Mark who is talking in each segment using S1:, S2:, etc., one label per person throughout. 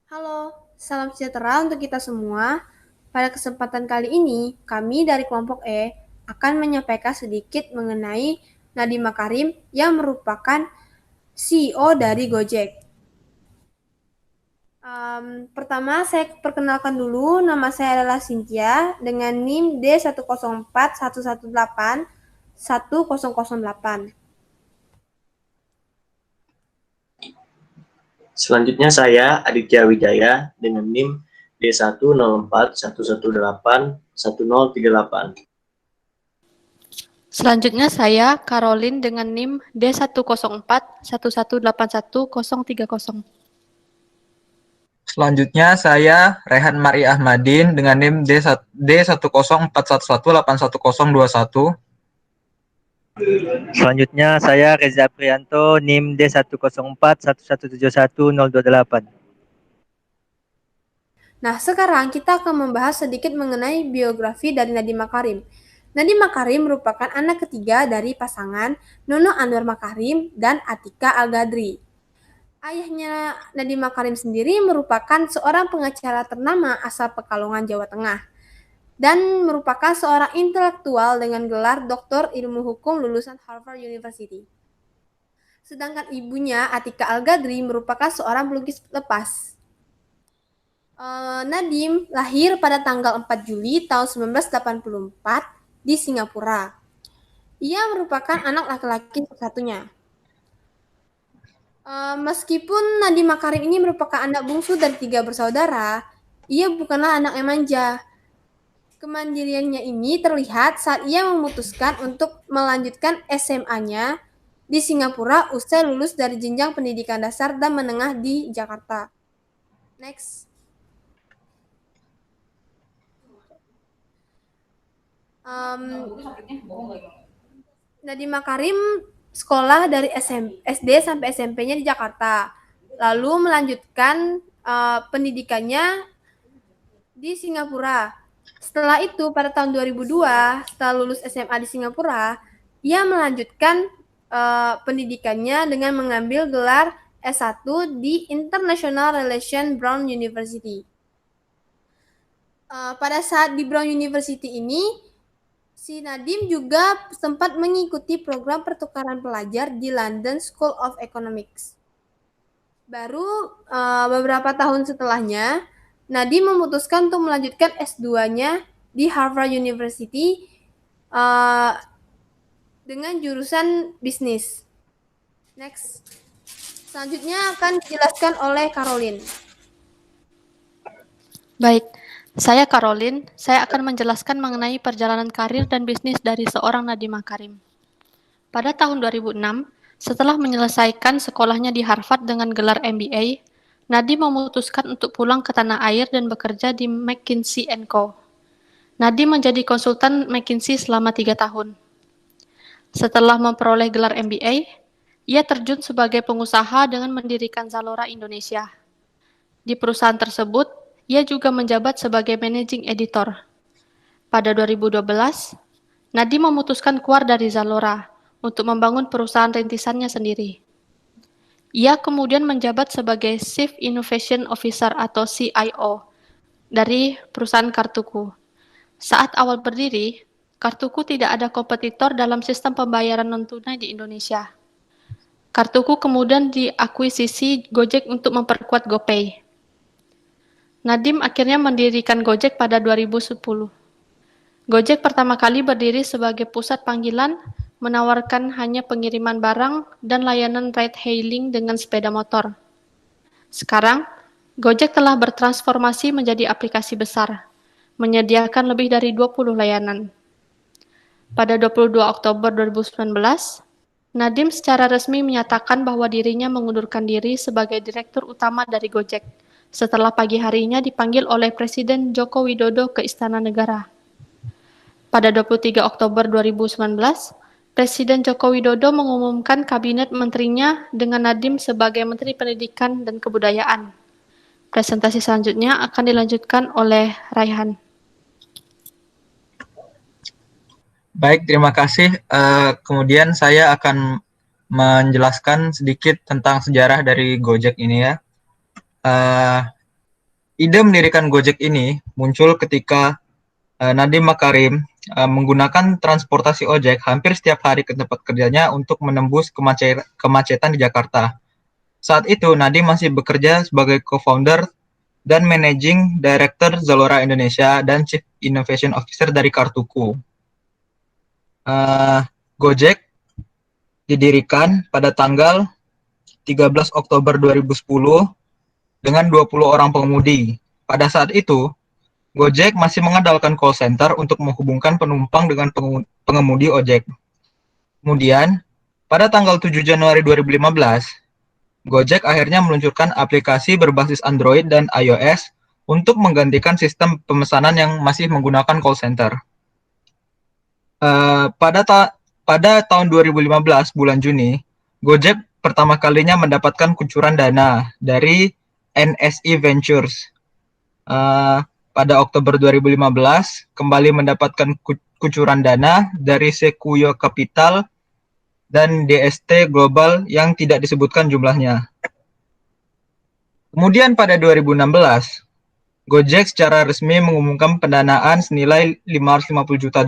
S1: Halo, salam sejahtera untuk kita semua. Pada kesempatan kali ini, kami dari kelompok E akan menyampaikan sedikit mengenai Nadiem Makarim yang merupakan CEO dari Gojek. Pertama, saya perkenalkan dulu, nama saya adalah Cynthia dengan NIM D10411810008.
S2: Selanjutnya saya Aditya Wijaya dengan NIM D10411811038.
S3: Selanjutnya saya Caroline dengan NIM D10411811030.
S4: Selanjutnya saya Rehan Mari Ahmadin dengan NIM D10411811021.
S5: Selanjutnya saya Reza Prianto NIM D10411711028.
S1: Nah, sekarang kita akan membahas sedikit mengenai biografi dari Nadiem Makarim. Nadiem Makarim merupakan anak ketiga dari pasangan Nono Anwar Makarim dan Atika Al-Gadri. Ayahnya Nadiem Makarim sendiri merupakan seorang pengacara ternama asal Pekalongan, Jawa Tengah, dan merupakan seorang intelektual dengan gelar Doktor Ilmu Hukum lulusan Harvard University. Sedangkan ibunya, Atika Al-Gadri, merupakan seorang pelukis lepas. Nadiem lahir pada tanggal 4 Juli tahun 1984 di Singapura. Ia merupakan anak laki-laki satu-satunya. Meskipun Nadiem Makarim ini merupakan anak bungsu dari 3 bersaudara, ia bukanlah anak yang manja. Kemandiriannya ini terlihat saat ia memutuskan untuk melanjutkan SMA-nya di Singapura usai lulus dari jenjang pendidikan dasar dan menengah di Jakarta. Next. Nadiem Makarim sekolah dari SD sampai SMP-nya di Jakarta, lalu melanjutkan pendidikannya di Singapura. Setelah itu, pada tahun 2002, setelah lulus SMA di Singapura, ia melanjutkan pendidikannya dengan mengambil gelar S1 di International Relations Brown University. Pada saat di Brown University ini, si Nadiem juga sempat mengikuti program pertukaran pelajar di London School of Economics. Baru beberapa tahun setelahnya, Nadiem memutuskan untuk melanjutkan S2-nya di Harvard University dengan jurusan bisnis. Next. Selanjutnya akan dijelaskan oleh Caroline.
S3: Baik, saya Caroline. Saya akan menjelaskan mengenai perjalanan karir dan bisnis dari seorang Nadiem Makarim. Pada tahun 2006, setelah menyelesaikan sekolahnya di Harvard dengan gelar MBA, Nadiem memutuskan untuk pulang ke tanah air dan bekerja di McKinsey & Co. Nadiem menjadi konsultan McKinsey selama 3 tahun. Setelah memperoleh gelar MBA, ia terjun sebagai pengusaha dengan mendirikan Zalora Indonesia. Di perusahaan tersebut, ia juga menjabat sebagai managing editor. Pada 2012, Nadiem memutuskan keluar dari Zalora untuk membangun perusahaan rintisannya sendiri. Ia kemudian menjabat sebagai Chief Innovation Officer atau CIO dari perusahaan Kartuku. Saat awal berdiri, Kartuku tidak ada kompetitor dalam sistem pembayaran non-tunai di Indonesia. Kartuku kemudian diakuisisi Gojek untuk memperkuat GoPay. Nadiem akhirnya mendirikan Gojek pada 2010. Gojek pertama kali berdiri sebagai pusat panggilan, menawarkan hanya pengiriman barang dan layanan ride-hailing dengan sepeda motor. Sekarang, Gojek telah bertransformasi menjadi aplikasi besar, menyediakan lebih dari 20 layanan. Pada 22 Oktober 2019, Nadiem secara resmi menyatakan bahwa dirinya mengundurkan diri sebagai Direktur Utama dari Gojek, setelah pagi harinya dipanggil oleh Presiden Joko Widodo ke Istana Negara. Pada 23 Oktober 2019, Presiden Joko Widodo mengumumkan kabinet menterinya dengan Nadiem sebagai Menteri Pendidikan dan Kebudayaan. Presentasi selanjutnya akan dilanjutkan oleh Raihan.
S4: Baik, terima kasih. Kemudian saya akan menjelaskan sedikit tentang sejarah dari Gojek ini ya. Ide mendirikan Gojek ini muncul ketika Nadiem Makarim menggunakan transportasi ojek hampir setiap hari ke tempat kerjanya untuk menembus kemacetan di Jakarta. Saat itu, Nadiem masih bekerja sebagai co-founder dan managing director Zalora Indonesia dan chief innovation officer dari Kartuku. Gojek didirikan pada tanggal 13 Oktober 2010 dengan 20 orang pengemudi. Pada saat itu, Gojek masih mengandalkan call center untuk menghubungkan penumpang dengan pengemudi ojek. Kemudian, pada tanggal 7 Januari 2015, Gojek akhirnya meluncurkan aplikasi berbasis Android dan iOS untuk menggantikan sistem pemesanan yang masih menggunakan call center. Pada tahun 2015, bulan Juni, Gojek pertama kalinya mendapatkan kucuran dana dari NSI Ventures. Pada Oktober 2015, kembali mendapatkan kucuran dana dari Sequoia Capital dan DST Global yang tidak disebutkan jumlahnya. Kemudian pada 2016, Gojek secara resmi mengumumkan pendanaan senilai $550 juta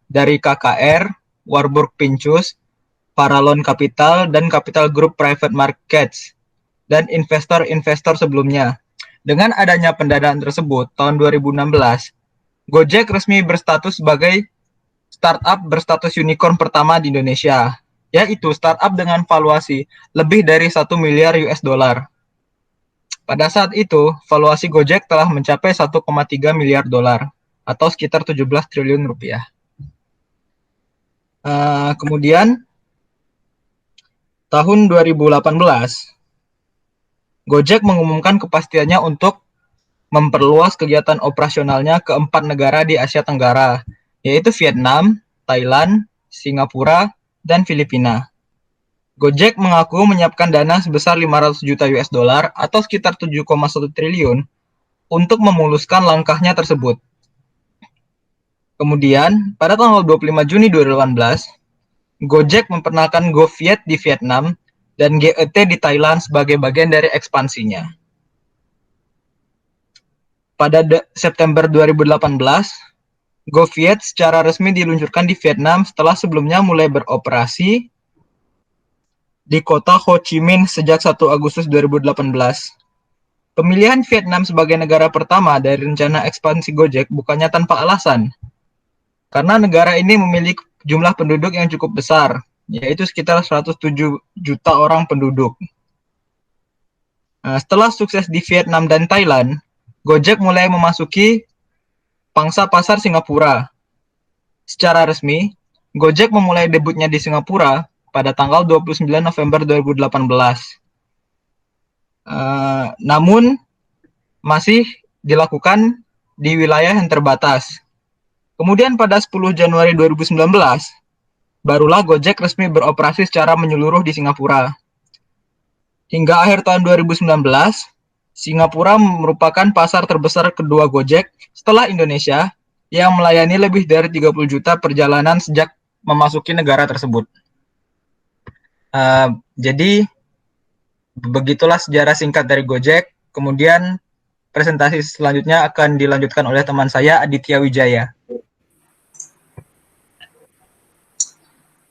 S4: dari KKR, Warburg Pincus, Paralon Capital, dan Capital Group Private Markets, dan investor-investor sebelumnya. Dengan adanya pendanaan tersebut, tahun 2016, Gojek resmi berstatus sebagai startup berstatus unicorn pertama di Indonesia, yaitu startup dengan valuasi lebih dari 1 miliar US dollar. Pada saat itu, valuasi Gojek telah mencapai 1,3 miliar dolar atau sekitar 17 triliun rupiah. Kemudian, tahun 2018, Gojek mengumumkan kepastiannya untuk memperluas kegiatan operasionalnya ke 4 negara di Asia Tenggara, yaitu Vietnam, Thailand, Singapura, dan Filipina. Gojek mengaku menyiapkan dana sebesar 500 juta US dollar atau sekitar 7,1 triliun untuk memuluskan langkahnya tersebut. Kemudian, pada tanggal 25 Juni 2018, Gojek memperkenalkan GoViet di Vietnam dan GET di Thailand sebagai bagian dari ekspansinya. Pada September 2018, GoViet secara resmi diluncurkan di Vietnam setelah sebelumnya mulai beroperasi di kota Ho Chi Minh sejak 1 Agustus 2018. Pemilihan Vietnam sebagai negara pertama dari rencana ekspansi Gojek bukannya tanpa alasan, karena negara ini memiliki jumlah penduduk yang cukup besar, yaitu sekitar 107 juta orang penduduk. Setelah sukses di Vietnam dan Thailand, Gojek mulai memasuki pangsa pasar Singapura. Secara resmi, Gojek memulai debutnya di Singapura pada tanggal 29 November 2018. Namun, masih dilakukan di wilayah yang terbatas. Kemudian pada 10 Januari 2019, barulah Gojek resmi beroperasi secara menyeluruh di Singapura. Hingga akhir tahun 2019, Singapura merupakan pasar terbesar kedua Gojek setelah Indonesia yang melayani lebih dari 30 juta perjalanan sejak memasuki negara tersebut. Jadi, begitulah sejarah singkat dari Gojek. Kemudian, presentasi selanjutnya akan dilanjutkan oleh teman saya, Aditya Wijaya.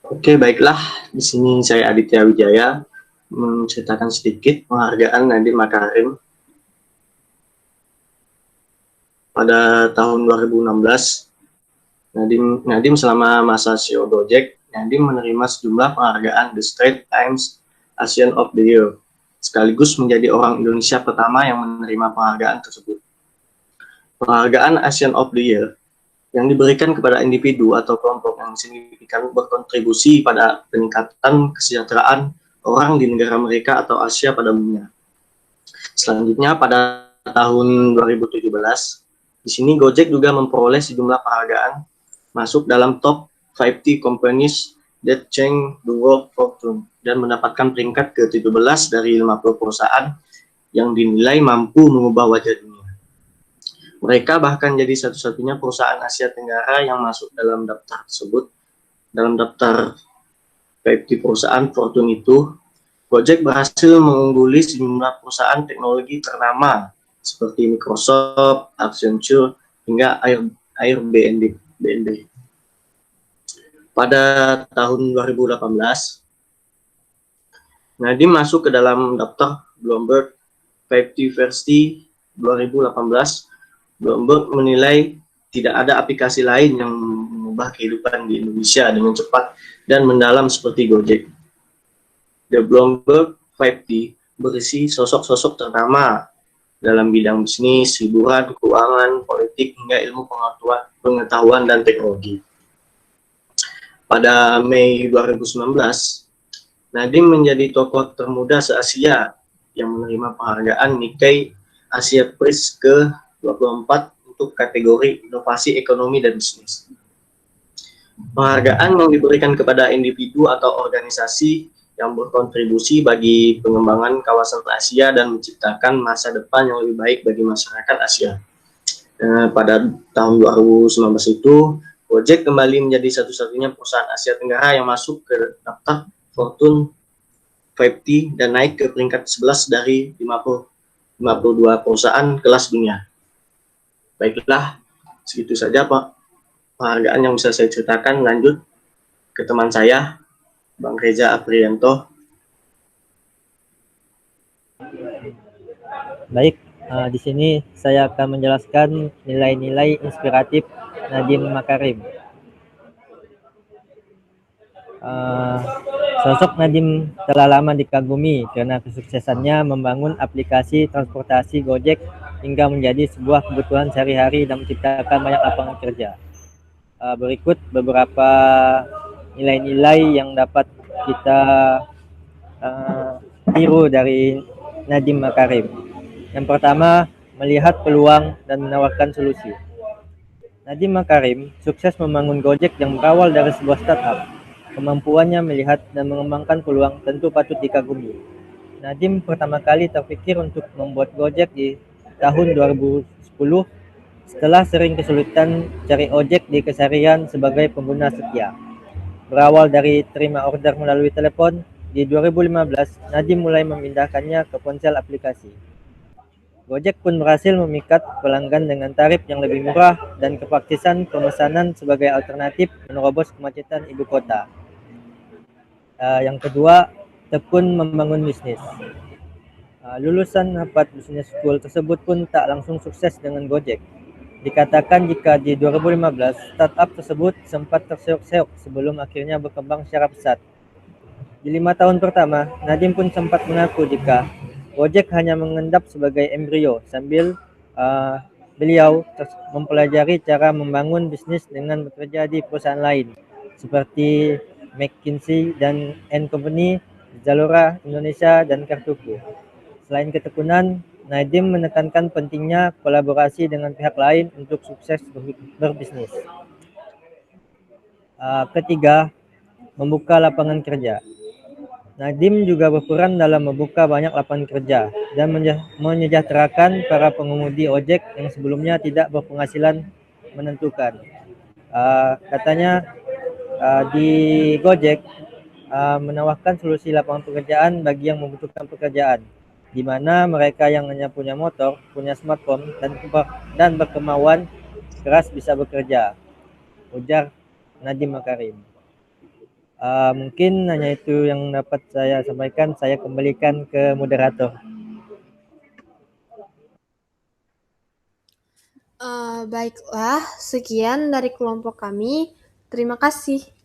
S2: Oke, baiklah. Di sini saya Aditya Wijaya menceritakan sedikit penghargaan Nadiem Makarim. Pada tahun 2016, Nadiem selama masa CEO Gojek, Nadiem menerima sejumlah penghargaan The Straits Times ASEAN of the Year, sekaligus menjadi orang Indonesia pertama yang menerima penghargaan tersebut. Penghargaan ASEAN of the Year yang diberikan kepada individu atau kelompok yang signifikan berkontribusi pada peningkatan kesejahteraan orang di negara mereka atau Asia pada umumnya. Selanjutnya pada tahun 2017, di sini Gojek juga memperoleh sejumlah penghargaan masuk dalam top 50 companies that change the world fortune dan mendapatkan peringkat ke-17 dari 50 perusahaan yang dinilai mampu mengubah wajah dunia. Mereka bahkan jadi satu-satunya perusahaan Asia Tenggara yang masuk dalam daftar tersebut. Dalam daftar 50 perusahaan Fortune itu, Gojek berhasil mengungguli sejumlah perusahaan teknologi ternama seperti Microsoft, Accenture, hingga Airbnb. Pada tahun 2018, Nadiem masuk ke dalam daftar Bloomberg 50 versi 2018. Bloomberg menilai tidak ada aplikasi lain yang mengubah kehidupan di Indonesia dengan cepat dan mendalam seperti Gojek. The Bloomberg 50 berisi sosok-sosok ternama dalam bidang bisnis, hiburan, keuangan, politik, hingga ilmu pengetahuan dan teknologi. Pada Mei 2019, Nadiem menjadi tokoh termuda se-Asia yang menerima penghargaan Nikkei Asia Prize ke-24 untuk kategori inovasi ekonomi dan bisnis. Penghargaan yang diberikan kepada individu atau organisasi yang berkontribusi bagi pengembangan kawasan Asia dan menciptakan masa depan yang lebih baik bagi masyarakat Asia. Pada tahun 2019 itu, Gojek kembali menjadi satu-satunya perusahaan Asia Tenggara yang masuk ke daftar Fortune 50 dan naik ke peringkat 11 dari 52 perusahaan kelas dunia. Baiklah, segitu saja Pak penghargaan yang bisa saya ceritakan. Lanjut ke teman saya, Bang Reza Aprianto.
S5: Baik, di sini saya akan menjelaskan nilai-nilai inspiratif Nadiem Makarim. Sosok Nadiem telah lama dikagumi karena kesuksesannya membangun aplikasi transportasi Gojek hingga menjadi sebuah kebutuhan sehari-hari dan menciptakan banyak lapangan kerja. Berikut beberapa nilai-nilai yang dapat kita tiru dari Nadiem Makarim. Yang pertama, melihat peluang dan menawarkan solusi. Nadiem Makarim sukses membangun Gojek yang berawal dari sebuah startup. Kemampuannya melihat dan mengembangkan peluang tentu patut dikagumi. Nadiem pertama kali terpikir untuk membuat Gojek di tahun 2010 setelah sering kesulitan cari ojek di keseharian sebagai pengguna setia. Berawal dari terima order melalui telepon, di 2015 Nadiem mulai memindahkannya ke ponsel aplikasi. Gojek pun berhasil memikat pelanggan dengan tarif yang lebih murah dan kepraktisan pemesanan sebagai alternatif menerobos kemacetan ibu kota. Yang kedua, tekun membangun bisnis. Lulusan Harvard Business School tersebut pun tak langsung sukses dengan Gojek. Dikatakan jika di 2015 startup tersebut sempat terseok-seok sebelum akhirnya berkembang secara pesat. Di 5 tahun pertama, Nadiem pun sempat mengaku jika Gojek hanya mengendap sebagai embrio sambil beliau mempelajari cara membangun bisnis dengan bekerja di perusahaan lain seperti McKinsey dan Company, Zalora Indonesia, dan Kartuku. Selain ketekunan, Nadiem menekankan pentingnya kolaborasi dengan pihak lain untuk sukses berbisnis. Ketiga, membuka lapangan kerja. Nadiem juga berperan dalam membuka banyak lapangan kerja dan menyejahterakan para pengemudi ojek yang sebelumnya tidak berpenghasilan menentukan. Katanya di Gojek menawarkan solusi lapangan pekerjaan bagi yang membutuhkan pekerjaan, di mana mereka yang hanya punya motor, punya smartphone, dan berkemauan keras bisa bekerja, ujar Nadiem Makarim. Mungkin hanya itu yang dapat saya sampaikan. Saya kembalikan ke moderator.
S1: Baiklah, sekian dari kelompok kami. Terima kasih.